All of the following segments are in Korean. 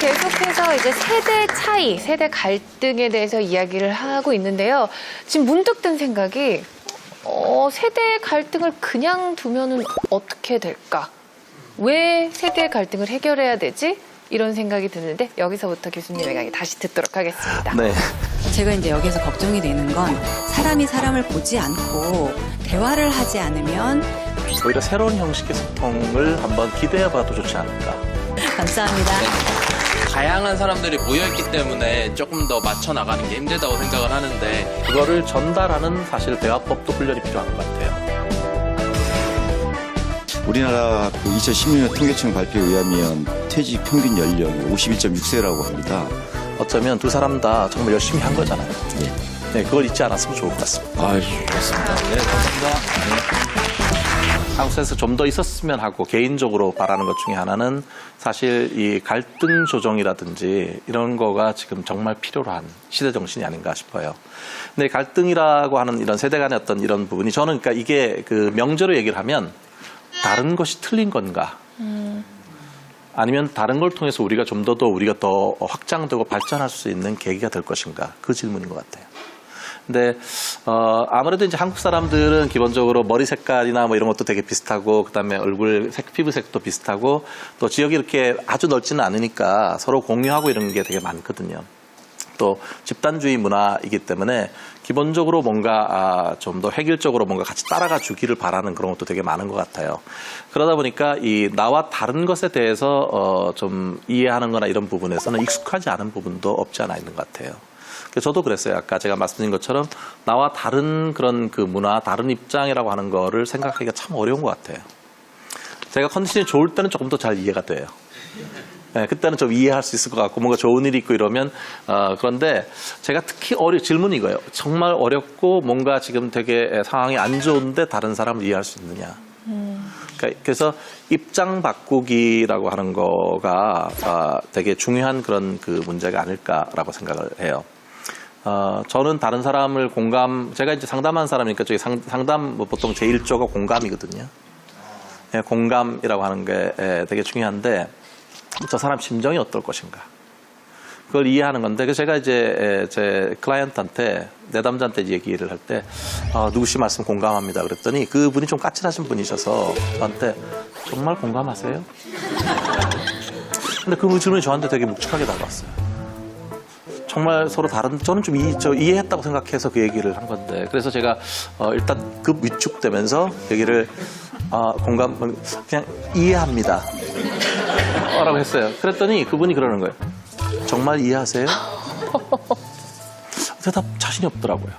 계속해서 이제 세대 차이, 세대 갈등에 대해서 이야기를 하고 있는데요. 지금 문득 든 생각이 세대 갈등을 그냥 두면은 어떻게 될까? 왜 세대 갈등을 해결해야 되지? 이런 생각이 드는데 여기서부터 교수님의 강의 다시 듣도록 하겠습니다. 네. 제가 이제 여기서 걱정이 되는 건 사람이 사람을 보지 않고 대화를 하지 않으면 오히려 새로운 형식의 소통을 한번 기대해봐도 좋지 않을까. 감사합니다. 다양한 사람들이 모여있기 때문에 조금 더 맞춰 나가는 게 힘들다고 생각을 하는데 그거를 전달하는 사실 대화법도 훈련이 필요한 것 같아요. 우리나라 2016년 통계청 발표에 의하면 퇴직 평균 연령이 51.6세라고 합니다. 어쩌면 두 사람 다 정말 열심히 한 거잖아요. 네, 그걸 잊지 않았으면 좋을 것 같습니다. 그렇습니다. 네, 감사합니다. 한국에서 좀 더 있었으면 하고 개인적으로 바라는 것 중에 하나는 사실 이 갈등 조정이라든지 이런 거가 지금 정말 필요로 한 시대 정신이 아닌가 싶어요. 근데 갈등이라고 하는 이런 세대 간의 어떤 이런 부분이 저는 그러니까 이게 그 명제로 얘기를 하면 다른 것이 틀린 건가? 아니면 다른 걸 통해서 우리가 좀 더 우리가 더 확장되고 발전할 수 있는 계기가 될 것인가? 그 질문인 것 같아요. 근데 아무래도 이제 한국 사람들은 기본적으로 머리 색깔이나 뭐 이런 것도 되게 비슷하고 그다음에 얼굴 색, 피부색도 비슷하고 또 지역이 이렇게 아주 넓지는 않으니까 서로 공유하고 이런 게 되게 많거든요. 또 집단주의 문화이기 때문에 기본적으로 뭔가 좀 더 획일적으로 뭔가 같이 따라가 주기를 바라는 그런 것도 되게 많은 것 같아요. 그러다 보니까 이 나와 다른 것에 대해서 좀 이해하는 거나 이런 부분에서는 익숙하지 않은 부분도 없지 않아 있는 것 같아요. 저도 그랬어요. 아까 제가 말씀드린 것처럼 나와 다른 그런 그 문화, 다른 입장이라고 하는 거를 생각하기가 참 어려운 것 같아요. 제가 컨디션이 좋을 때는 조금 더 잘 이해가 돼요. 네, 그때는 좀 이해할 수 있을 것 같고 뭔가 좋은 일이 있고 이러면 그런데 제가 특히 질문이 이거예요. 정말 어렵고 뭔가 지금 되게 상황이 안 좋은데 다른 사람을 이해할 수 있느냐. 그래서 입장 바꾸기라고 하는 거가 되게 중요한 그런 그 문제가 아닐까라고 생각을 해요. 저는 다른 사람을 제가 이제 상담한 사람이니까 저기 상담 보통 제1조가 공감이거든요. 예, 공감이라고 하는 게 되게 중요한데 저 사람 심정이 어떨 것인가. 그걸 이해하는 건데, 그래서 제가 이제 제 클라이언트한테, 내담자한테 얘기를 할 때, 누구씨 말씀 공감합니다. 그랬더니 그분이 좀 까칠하신 분이셔서 저한테 정말 공감하세요? 근데 그 질문이 저한테 되게 묵직하게 다가왔어요. 정말 서로 다른, 저는 좀 이해했다고 생각해서 그 얘기를 한 건데, 그래서 제가 일단 급 위축되면서 얘기를 그냥 이해합니다. 라고 했어요. 그랬더니 그분이 그러는 거예요. 정말 이해하세요? 대답 자신이 없더라고요.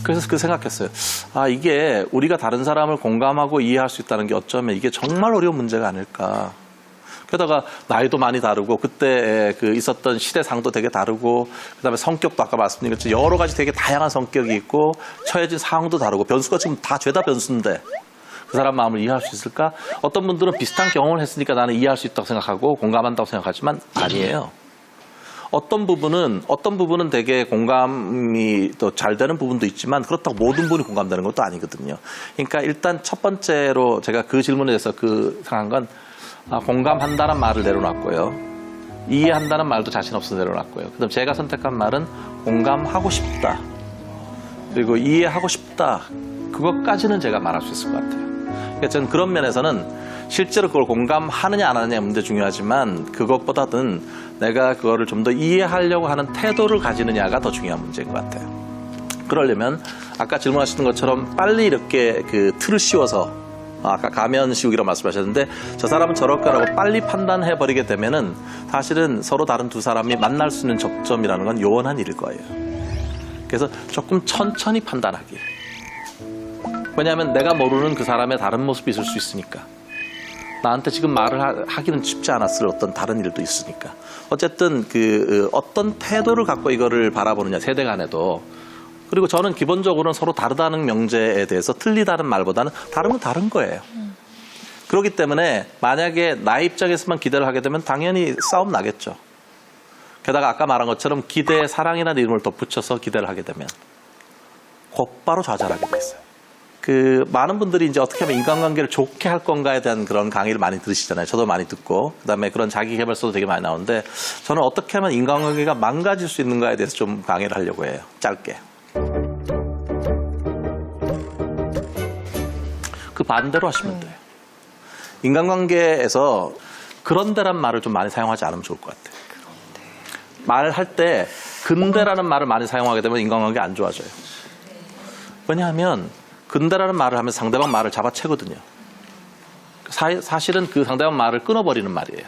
그래서 그 생각했어요. 이게 우리가 다른 사람을 공감하고 이해할 수 있다는 게 어쩌면 이게 정말 어려운 문제가 아닐까. 게다가 나이도 많이 다르고 그때 그 있었던 시대상도 되게 다르고 그다음에 성격도 아까 말씀드린 것처럼 여러 가지 되게 다양한 성격이 있고 처해진 상황도 다르고 변수가 지금 다 죄다 변수인데 그 사람 마음을 이해할 수 있을까? 어떤 분들은 비슷한 경험을 했으니까 나는 이해할 수 있다고 생각하고 공감한다고 생각하지만 아니에요. 어떤 부분은 되게 공감이 또 잘 되는 부분도 있지만 그렇다고 모든 분이 공감되는 것도 아니거든요. 그러니까 일단 첫 번째로 제가 그 질문에 대해서 생각한 건 공감한다는 말을 내려놨고요. 이해한다는 말도 자신 없어서 내려놨고요. 그다음 제가 선택한 말은 공감하고 싶다. 그리고 이해하고 싶다. 그것까지는 제가 말할 수 있을 것 같아요. 그러니까 저는 그런 면에서는 실제로 그걸 공감하느냐 안 하느냐 문제 중요하지만 그것보다는 내가 그거를 좀 더 이해하려고 하는 태도를 가지느냐가 더 중요한 문제인 것 같아요. 그러려면 아까 질문하시는 것처럼 빨리 이렇게 그 틀을 씌워서 아까 가면 씌우기라고 말씀하셨는데 저 사람은 저럴 거라고 빨리 판단해버리게 되면은 사실은 서로 다른 두 사람이 만날 수 있는 접점이라는 건 요원한 일일 거예요. 그래서 조금 천천히 판단하기. 왜냐하면 내가 모르는 그 사람의 다른 모습이 있을 수 있으니까. 나한테 지금 말을 하기는 쉽지 않았을 어떤 다른 일도 있으니까. 어쨌든 어떤 태도를 갖고 이거를 바라보느냐, 세대 간에도. 그리고 저는 기본적으로는 서로 다르다는 명제에 대해서 틀리다는 말보다는 다르면 다른 거예요. 그렇기 때문에 만약에 나의 입장에서만 기대를 하게 되면 당연히 싸움 나겠죠. 게다가 아까 말한 것처럼 기대에 사랑이라는 이름을 덧붙여서 기대를 하게 되면 곧바로 좌절하게 돼 있어요. 그 많은 분들이 이제 어떻게 하면 인간관계를 좋게 할 건가에 대한 그런 강의를 많이 들으시잖아요. 저도 많이 듣고 그다음에 그런 자기계발서도 되게 많이 나오는데 저는 어떻게 하면 인간관계가 망가질 수 있는가에 대해서 좀 강의를 하려고 해요. 짧게. 그 반대로 하시면 돼요. 인간관계에서 그런데란 말을 좀 많이 사용하지 않으면 좋을 것 같아요. 말할 때 근데라는 말을 많이 사용하게 되면 인간관계 안 좋아져요. 왜냐하면 근데라는 말을 하면 상대방 말을 잡아채거든요. 사실은 그 상대방 말을 끊어버리는 말이에요.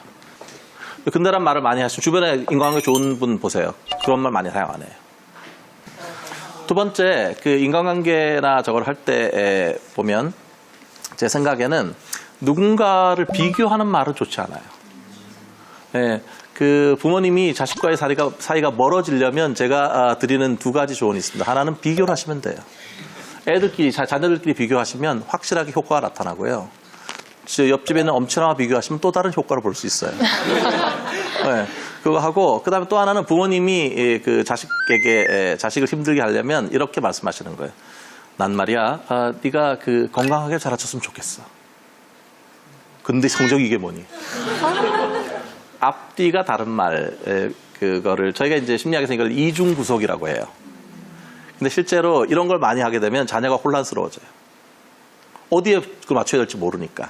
근데라는 말을 많이 하시면 주변에 인간관계 좋은 분 보세요. 그런 말 많이 사용 안 해요. 두 번째, 그 인간관계나 저걸 할 때 보면 제 생각에는 누군가를 비교하는 말은 좋지 않아요. 예, 그 부모님이 자식과의 사이가 멀어지려면 제가 드리는 두 가지 조언이 있습니다. 하나는 비교를 하시면 돼요. 애들끼리, 자녀들끼리 비교하시면 확실하게 효과가 나타나고요. 옆집에 있는 엄친아와 비교하시면 또 다른 효과를 볼 수 있어요. 네, 그거 하고, 그 다음에 또 하나는 부모님이 그 자식에게, 자식을 힘들게 하려면 이렇게 말씀하시는 거예요. 난 말이야, 네가 그 건강하게 자라쳤으면 좋겠어. 근데 성적이 이게 뭐니? 앞뒤가 다른 말, 그거를 저희가 이제 심리학에서 이걸 이중구속이라고 해요. 근데 실제로 이런 걸 많이 하게 되면 자녀가 혼란스러워져요. 어디에 그걸 맞춰야 될지 모르니까.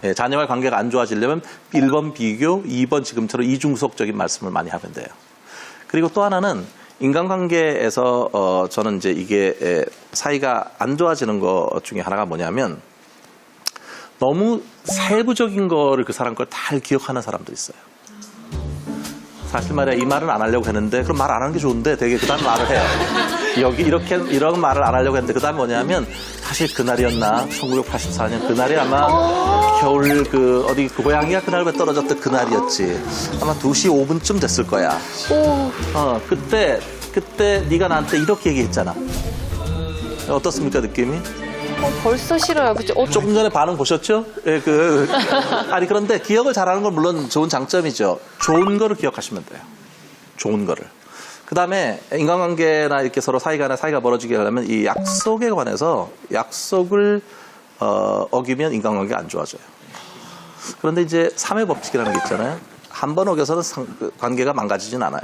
예, 자녀와의 관계가 안 좋아지려면 1번 비교, 2번 지금처럼 이중구속적인 말씀을 많이 하면 돼요. 그리고 또 하나는 인간관계에서 저는 이제 이게 사이가 안 좋아지는 것 중에 하나가 뭐냐면 너무 세부적인 거를 그 사람 걸 다 기억하는 사람도 있어요. 사실 말이야 이 말은 안 하려고 했는데 그럼 말 안 하는 게 좋은데 되게 그 다음 말을 해요. 여기 이런 말을 안 하려고 했는데 그 다음 뭐냐면 사실 그날이었나 1984년 그날이 아마 겨울 그 어디 그 고양이가 그날에 떨어졌던 그날이었지. 아마 2시 5분쯤 됐을 거야. 그때 네가 나한테 이렇게 얘기했잖아. 어떻습니까 느낌이? 벌써 싫어요. 그죠? 조금 전에 반응 보셨죠? 예, 아니, 그런데 기억을 잘하는 건 물론 좋은 장점이죠. 좋은 거를 기억하시면 돼요. 좋은 거를. 그 다음에 인간관계나 이렇게 서로 사이가 멀어지게 하려면 이 약속에 관해서 약속을 어기면 인간관계가 안 좋아져요. 그런데 이제 3회 법칙이라는 게 있잖아요. 한 번 어겨서는 관계가 망가지진 않아요.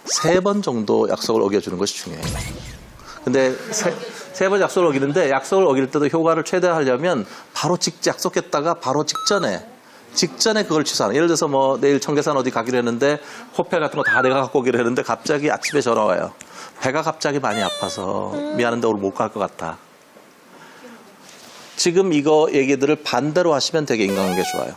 3번 정도 약속을 어겨주는 것이 중요해요. 근데 세 번 약속을 어기는데 약속을 어길 때도 효과를 최대화하려면 바로 약속했다가 바로 직전에 그걸 취소하는. 예를 들어서 뭐 내일 청계산 어디 가기로 했는데 호텔 같은 거 다 내가 갖고 오기로 했는데 갑자기 아침에 전화 와요. 배가 갑자기 많이 아파서 미안한데 오늘 못 갈 것 같아. 지금 이거 얘기들을 반대로 하시면 되게 인간관계 좋아요.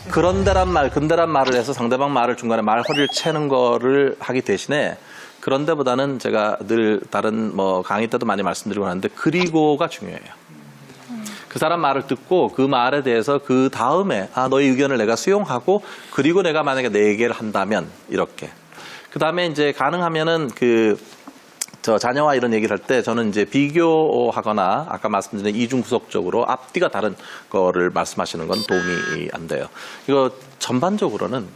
근데란 말을 해서 상대방 말을 중간에 말허리를 채는 거를 하기 대신에 그런데보다는 제가 늘 다른 뭐 강의 때도 많이 말씀드리고 하는데 그리고가 중요해요. 그 사람 말을 듣고 그 말에 대해서 그 다음에 너의 의견을 내가 수용하고 그리고 내가 만약에 내 얘기를 한다면 이렇게. 그 다음에 이제 가능하면은 저 자녀와 이런 얘기를 할 때 저는 이제 비교하거나 아까 말씀드린 이중구속적으로 앞뒤가 다른 거를 말씀하시는 건 도움이 안 돼요. 이거 전반적으로는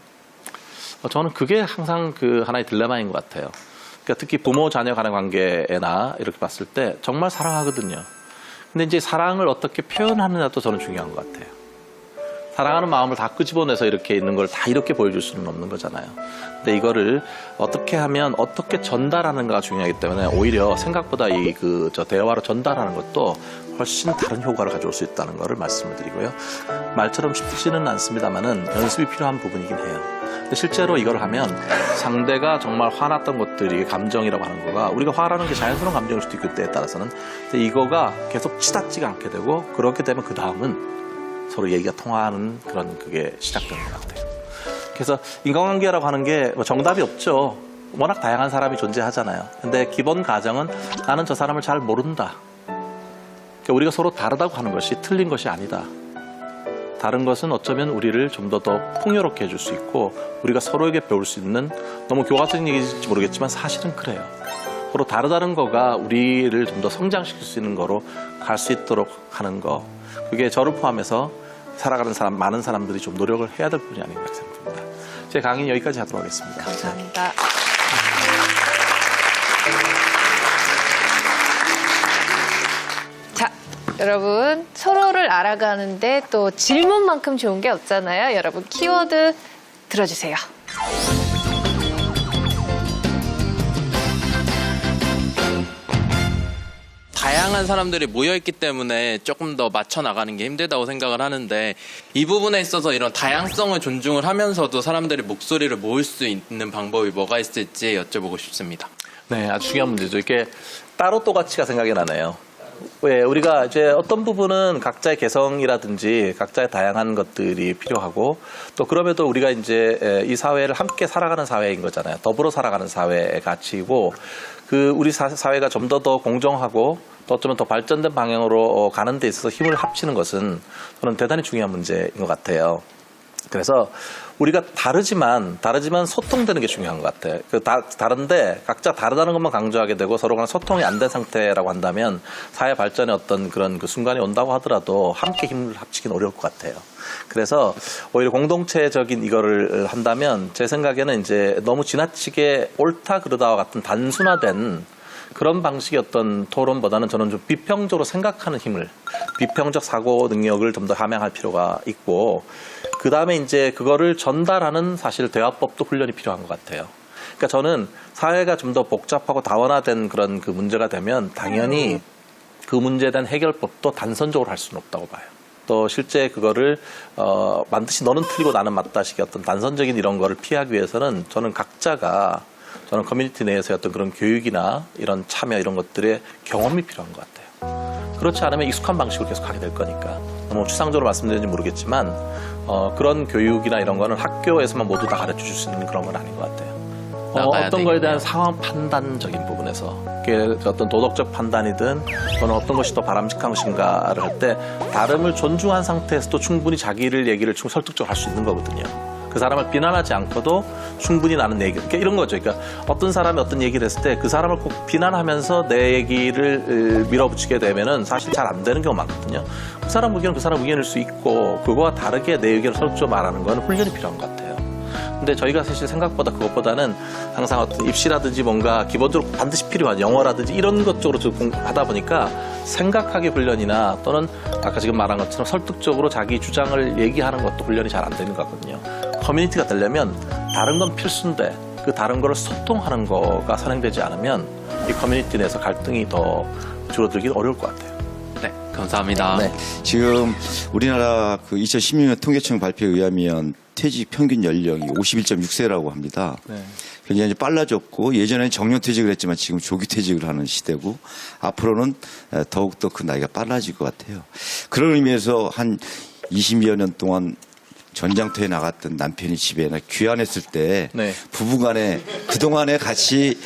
저는 그게 항상 그 하나의 딜레마인 것 같아요. 그러니까 특히 부모 자녀 간의 관계나 이렇게 봤을 때 정말 사랑하거든요. 근데 이제 사랑을 어떻게 표현하느냐도 저는 중요한 것 같아요. 사랑하는 마음을 다 끄집어내서 이렇게 있는 걸 다 이렇게 보여줄 수는 없는 거잖아요. 근데 이거를 어떻게 하면 어떻게 전달하는가가 중요하기 때문에 오히려 생각보다 저 대화로 전달하는 것도 훨씬 다른 효과를 가져올 수 있다는 것을 말씀을 드리고요. 말처럼 쉽지는 않습니다만은 연습이 필요한 부분이긴 해요. 근데 실제로 이걸 하면 상대가 정말 화났던 것들이 감정이라고 하는 거가 우리가 화나는 게 자연스러운 감정일 수도 있고 때에 따라서는 근데 이거가 계속 치닫지가 않게 되고 그렇게 되면 그 다음은 서로 얘기가 통하는 그런 그게 시작되는 것 같아요. 그래서 인간관계라고 하는 게 뭐 정답이 없죠. 워낙 다양한 사람이 존재하잖아요. 근데 기본 가정은 나는 저 사람을 잘 모른다. 그러니까 우리가 서로 다르다고 하는 것이 틀린 것이 아니다. 다른 것은 어쩌면 우리를 좀 더 풍요롭게 해줄 수 있고 우리가 서로에게 배울 수 있는 너무 교과서적인 얘기일지 모르겠지만 사실은 그래요. 서로 다르다는 거가 우리를 좀 더 성장시킬 수 있는 거로 갈 수 있도록 하는 거. 그게 저를 포함해서 살아가는 많은 사람들이 좀 노력을 해야 될 부분이 아닌가 생각합니다. 제 강의는 여기까지 하도록 하겠습니다. 감사합니다. 자, 여러분 서로를 알아가는데 또 질문만큼 좋은 게 없잖아요. 여러분 키워드 들어주세요. 다양한 사람들이 모여있기 때문에 조금 더 맞춰 나가는 게 힘들다고 생각을 하는데 이 부분에 있어서 이런 다양성을 존중을 하면서도 사람들이 목소리를 모을 수 있는 방법이 뭐가 있을지 여쭤보고 싶습니다. 네, 아주 중요한 문제죠. 이게 따로 또 가치가 생각이 나네요. 왜 우리가 이제 어떤 부분은 각자의 개성이라든지 각자의 다양한 것들이 필요하고 또 그럼에도 우리가 이제 이 사회를 함께 살아가는 사회인 거잖아요. 더불어 살아가는 사회의 가치이고 그 우리 사회가 좀 더 공정하고 또 어쩌면 더 발전된 방향으로 가는 데 있어서 힘을 합치는 것은 저는 대단히 중요한 문제인 것 같아요. 그래서 우리가 다르지만 소통되는 게 중요한 것 같아요. 다른데 각자 다르다는 것만 강조하게 되고 서로 간에 소통이 안 된 상태라고 한다면 사회 발전의 어떤 그런 그 순간이 온다고 하더라도 함께 힘을 합치기는 어려울 것 같아요. 그래서 오히려 공동체적인 이거를 한다면 제 생각에는 이제 너무 지나치게 옳다 그르다와 같은 단순화된 그런 방식의 어떤 토론보다는 저는 좀 비평적으로 생각하는 힘을, 비평적 사고 능력을 좀 더 함양할 필요가 있고, 그 다음에 이제 그거를 전달하는 사실 대화법도 훈련이 필요한 것 같아요. 그러니까 저는 사회가 좀 더 복잡하고 다원화된 그런 그 문제가 되면 당연히 그 문제에 대한 해결법도 단선적으로 할 수는 없다고 봐요. 또 실제 그거를 반드시 너는 틀리고 나는 맞다식의 어떤 단선적인 이런 거를 피하기 위해서는 저는 각자가 저는 커뮤니티 내에서의 어떤 그런 교육이나 이런 참여 이런 것들의 경험이 필요한 것 같아요. 그렇지 않으면 익숙한 방식으로 계속 하게 될 거니까. 너무 추상적으로 말씀드리는지 모르겠지만 그런 교육이나 이런 거는 학교에서만 모두 다 가르쳐 줄 수 있는 그런 건 아닌 것 같아요. 어떤 거에 대한 상황 판단적인 부분에서 그게 어떤 도덕적 판단이든 또는 어떤 것이 더 바람직한 것인가를 할 때 다름을 존중한 상태에서도 충분히 자기를 얘기를 설득적으로 할 수 있는 거거든요. 그 사람을 비난하지 않고도 충분히 나는 얘기, 그러니까 이런 거죠. 그러니까 어떤 사람이 어떤 얘기를 했을 때 그 사람을 꼭 비난하면서 내 얘기를 밀어붙이게 되면은 사실 잘 안 되는 경우가 많거든요. 그 사람 의견은 그 사람 의견일 수 있고 그거와 다르게 내 의견을 설득적으로 말하는 건 훈련이 필요한 것 같아요. 근데 저희가 사실 생각보다 그것보다는 항상 어떤 입시라든지 뭔가 기본적으로 반드시 필요한 영어라든지 이런 것 쪽으로 좀 하다 보니까 생각하기 훈련이나 또는 아까 지금 말한 것처럼 설득적으로 자기 주장을 얘기하는 것도 훈련이 잘 안 되는 것 같거든요. 커뮤니티가 되려면 다른 건 필수인데 그 다른 거를 소통하는 거가 선행되지 않으면 이 커뮤니티 내에서 갈등이 더 줄어들기는 어려울 것 같아요. 네, 감사합니다. 네, 지금 우리나라 그 2016년 통계청 발표에 의하면 퇴직 평균 연령이 51.6세라고 합니다. 네. 굉장히 빨라졌고 예전에는 정년퇴직을 했지만 지금 조기퇴직을 하는 시대고 앞으로는 더욱더 그 나이가 빨라질 것 같아요. 그런 의미에서 한 20여 년 동안 전장터에 나갔던 남편이 집에 귀환했을 때 네. 부부간에 그동안에 같이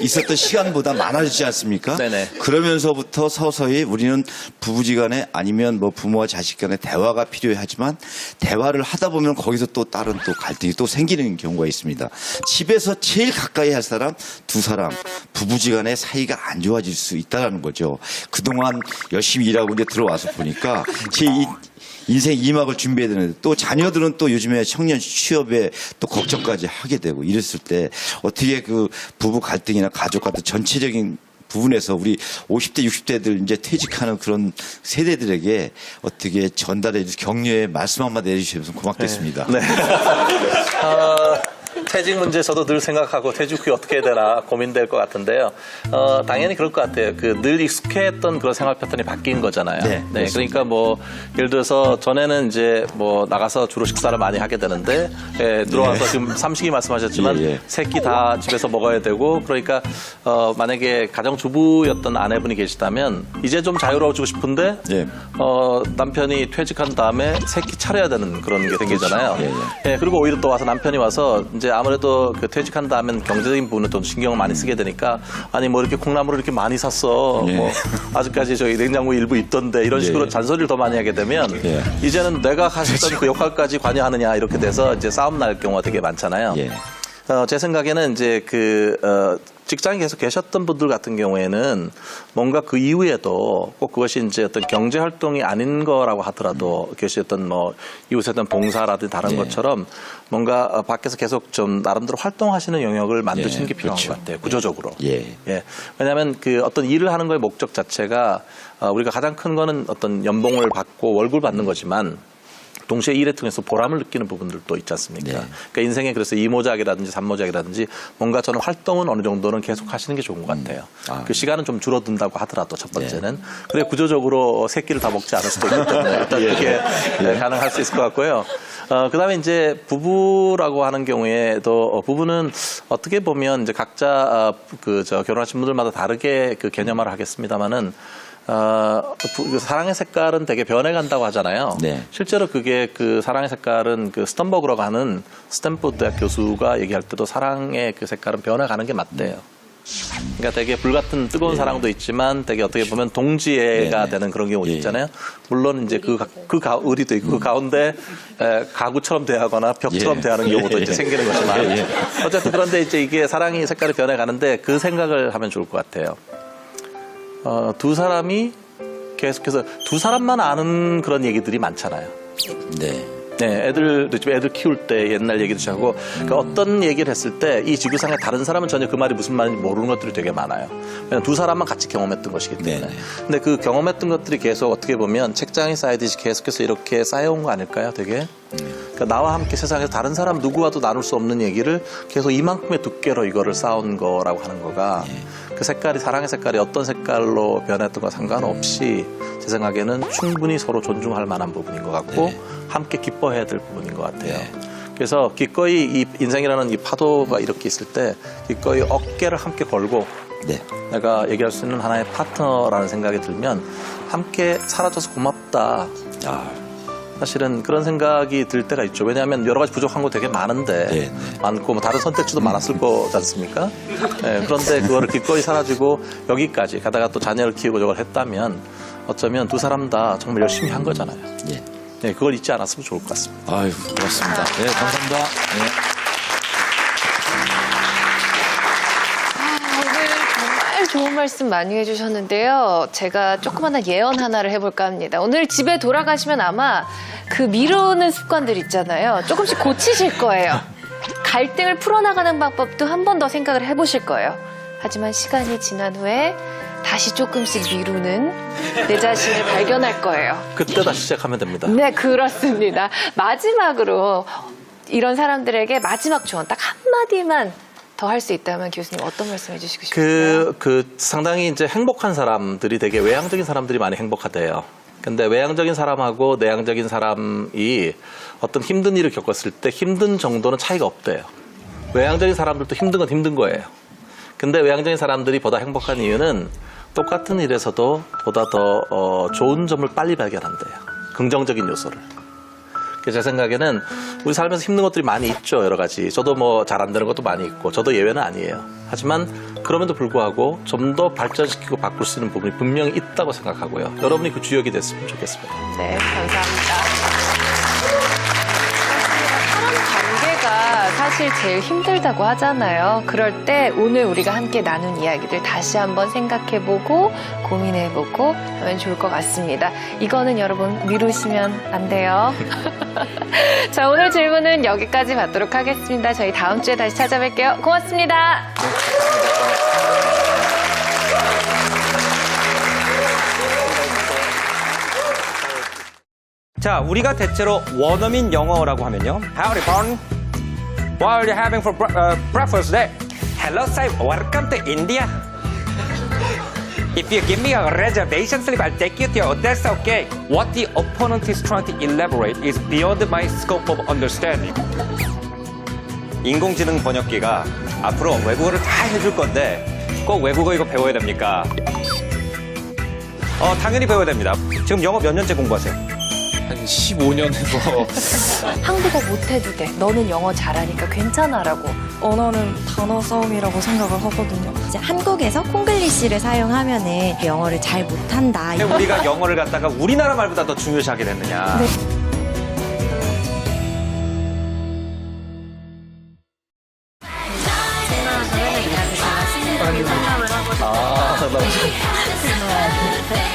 있었던 시간보다 많아지지 않습니까? 네네. 그러면서부터 서서히 우리는 부부지간에 아니면 뭐 부모와 자식간에 대화가 필요하지만 대화를 하다 보면 거기서 또 다른 또 갈등이 또 생기는 경우가 있습니다. 집에서 제일 가까이 할 사람 두 사람 부부지간의 사이가 안 좋아질 수 있다는 거죠. 그동안 열심히 일하고 이제 들어와서 보니까 제 인생 2막을 준비해야 되는데 또 자녀들은 또 요즘에 청년 취업에 또 걱정까지 하게 되고 이랬을 때 어떻게 그 부부 갈등이나 가족 같은 전체적인 부분에서 우리 50대, 60대들 이제 퇴직하는 그런 세대들에게 어떻게 전달해 주셔서 격려의 말씀 한마디 해주시면 고맙겠습니다. 네. 퇴직 문제 저도 늘 생각하고 퇴직 후에 어떻게 해야 되나 고민될 것 같은데요. 당연히 그럴 것 같아요. 그 늘 익숙했던 그런 생활 패턴이 바뀐 거잖아요. 네, 그러니까 뭐 예를 들어서 전에는 이제 뭐 나가서 주로 식사를 많이 하게 되는데 들어와서 네. 지금 삼식이 말씀하셨지만 예. 새끼 다 집에서 먹어야 되고 그러니까 만약에 가정주부였던 아내분이 계시다면 이제 좀 자유로워지고 싶은데 예. 남편이 퇴직한 다음에 새끼 차려야 되는 그런 게 생기잖아요. 예. 그리고 오히려 또 와서 남편이 와서 이제 아무래도 그 퇴직한 다음엔 경제적인 부분은 또 신경을 많이 쓰게 되니까 아니 뭐 이렇게 콩나물을 이렇게 많이 샀어. 예. 뭐 아직까지 저기 냉장고 일부 있던데 이런 식으로 예. 잔소리를 더 많이 하게 되면 예. 이제는 내가 하셨던 그 역할까지 관여하느냐 이렇게 돼서 이제 싸움 날 경우가 되게 많잖아요. 예. 제 생각에는 이제 직장에 계속 계셨던 분들 같은 경우에는 뭔가 그 이후에도 꼭 그것이 이제 어떤 경제 활동이 아닌 거라고 하더라도 그것이 어떤 뭐 이웃에 어떤 봉사라든지 다른 네. 것처럼 뭔가 밖에서 계속 좀 나름대로 활동하시는 영역을 만드시는 네, 게 필요한 그렇죠. 것 같아요. 구조적으로. 예. 예. 왜냐하면 그 어떤 일을 하는 거의 목적 자체가 우리가 가장 큰 거는 어떤 연봉을 받고 월급을 받는 거지만 동시에 일에 통해서 보람을 느끼는 부분들도 있지 않습니까? 네. 그러니까 인생에 그래서 2모작이라든지 3모작이라든지 뭔가 저는 활동은 어느 정도는 계속 하시는 게 좋은 것 같아요. 그 시간은 좀 줄어든다고 하더라도 첫 번째는. 그래 구조적으로 세 끼를 다 먹지 않을 수도 있기 때문에 일단 그게 가능할 수 있을 것 같고요. 그다음에 이제 부부라고 하는 경우에도 부부는 어떻게 보면 이제 각자 결혼하신 분들마다 다르게 그 개념화를 하겠습니다만은 사랑의 색깔은 되게 변해간다고 하잖아요. 네. 실제로 그게 그 사랑의 색깔은 그 스턴버그라고 하는 스탠포드 대학 교수가 얘기할 때도 사랑의 그 색깔은 변해가는 게 맞대요. 그러니까 되게 불같은 뜨거운 사랑도 있지만 되게 어떻게 보면 동지애가 네. 되는 그런 경우도 예. 있잖아요. 물론 이제 의리도 있고 그 가운데 가구처럼 대하거나 벽처럼 예. 대하는 경우도 예. 이제 생기는 거지만 예. 어쨌든 그런데 이제 이게 사랑이 색깔이 변해가는데 그 생각을 하면 좋을 것 같아요. 두 사람이 계속해서 두 사람만 아는 그런 얘기들이 많잖아요. 네. 네, 애들 키울 때 옛날 얘기도 하고 그러니까 어떤 얘기를 했을 때 이 지구상의 다른 사람은 전혀 그 말이 무슨 말인지 모르는 것들이 되게 많아요. 왜냐면 두 사람만 같이 경험했던 것이기 때문에. 네네. 근데 그 경험했던 것들이 계속 어떻게 보면 책장에 쌓이듯이 계속해서 이렇게 쌓여온 거 아닐까요, 되게? 그러니까 나와 함께 세상에서 다른 사람 누구와도 나눌 수 없는 얘기를 계속 이만큼의 두께로 이거를 쌓은 거라고 하는 거가 그 색깔이 사랑의 색깔이 어떤 색깔로 변했던 거 상관없이 제 생각에는 충분히 서로 존중할 만한 부분인 것 같고 함께 기뻐해야 될 부분인 것 같아요. 그래서 기꺼이 이 인생이라는 이 파도가 이렇게 있을 때 기꺼이 어깨를 함께 걸고 네. 내가 얘기할 수 있는 하나의 파트너라는 생각이 들면 함께 살아줘서 고맙다. 사실은 그런 생각이 들 때가 있죠. 왜냐하면 여러 가지 부족한 거 되게 많은데 네, 네. 많고 뭐 다른 선택지도 많았을 거지 않습니까? 네, 그런데 그거를 기꺼이 살아주고 여기까지 가다가 또 자녀를 키우고 저걸 했다면 어쩌면 두 사람 다 정말 열심히 한 거잖아요. 예. 네, 그걸 잊지 않았으면 좋을 것 같습니다. 아유, 고맙습니다. 네, 감사합니다. 네. 오늘 정말 좋은 말씀 많이 해주셨는데요. 제가 조그마한 예언 하나를 해볼까 합니다. 오늘 집에 돌아가시면 아마 그 미루는 습관들 있잖아요. 조금씩 고치실 거예요. 갈등을 풀어나가는 방법도 한 번 더 생각을 해보실 거예요. 하지만 시간이 지난 후에 다시 조금씩 미루는 내 자신을 발견할 거예요. 그때 다시 시작하면 됩니다. 네, 그렇습니다. 마지막으로 이런 사람들에게 마지막 조언 딱 한마디만 더 할 수 있다면 교수님 어떤 말씀 해주시고 싶으세요? 상당히 이제 행복한 사람들이 되게 외향적인 사람들이 많이 행복하대요. 근데 외향적인 사람하고 내향적인 사람이 어떤 힘든 일을 겪었을 때 힘든 정도는 차이가 없대요. 외향적인 사람들도 힘든 건 힘든 거예요. 근데 외향적인 사람들이 보다 행복한 이유는 똑같은 일에서도 보다 더 좋은 점을 빨리 발견한대요. 긍정적인 요소를. 그래서 제 생각에는 우리 살면서 힘든 것들이 많이 있죠, 여러 가지. 저도 뭐 잘 안 되는 것도 많이 있고, 저도 예외는 아니에요. 하지만 그럼에도 불구하고 좀 더 발전시키고 바꿀 수 있는 부분이 분명히 있다고 생각하고요. 여러분이 그 주역이 됐으면 좋겠습니다. 네, 감사합니다. 사람 관계가 사실 제일 힘들다고 하잖아요. 그럴 때 오늘 우리가 함께 나눈 이야기들 다시 한번 생각해보고 고민해보고 하면 좋을 것 같습니다. 이거는 여러분 미루시면 안 돼요. 자, 오늘 질문은 여기까지 받도록 하겠습니다. 저희 다음 주에 다시 찾아뵐게요. 고맙습니다. 자, 우리가 대체로 원어민 영어라고 하면요. Howdy, Bon. What are you having for breakfast today? Hello, sir. Welcome to India. If you give me a reservation slip, I'll take you to your hotel. That's okay. What the opponent is trying to elaborate is beyond my scope of understanding. 인공지능 번역기가 앞으로 외국어를 다 해줄 건데 꼭 외국어 이거 배워야 됩니까? 당연히 배워야 됩니다. 지금 영어 몇 년째 공부하세요? 한 15년 해서 한국어 못해도 돼. 너는 영어 잘하니까 괜찮아라고. 언어는 단어 싸움이라고 생각을 하거든요. 이제 한국에서 콩글리시를 사용하면은 영어를 잘 못한다. 왜 우리가 영어를 갖다가 우리나라 말보다 더 중요시하게 됐느냐. 쳐다보고.